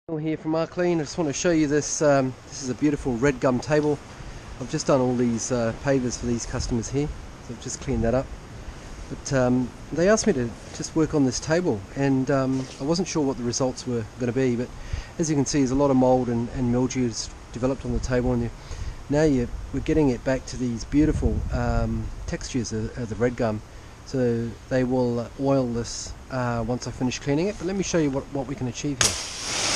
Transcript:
Here from Clean. I just want to show you this. This is a beautiful Redgum table. I've just done all these pavers for these customers here, so I've just cleaned that up. But they asked me to just work on this table, and I wasn't sure what the results were going to be. But as you can see, there's a lot of mould and mildew that's developed on the table, and we're getting it back to these beautiful textures of the Redgum. So they will oil this once I finish cleaning it. But let me show you what we can achieve here.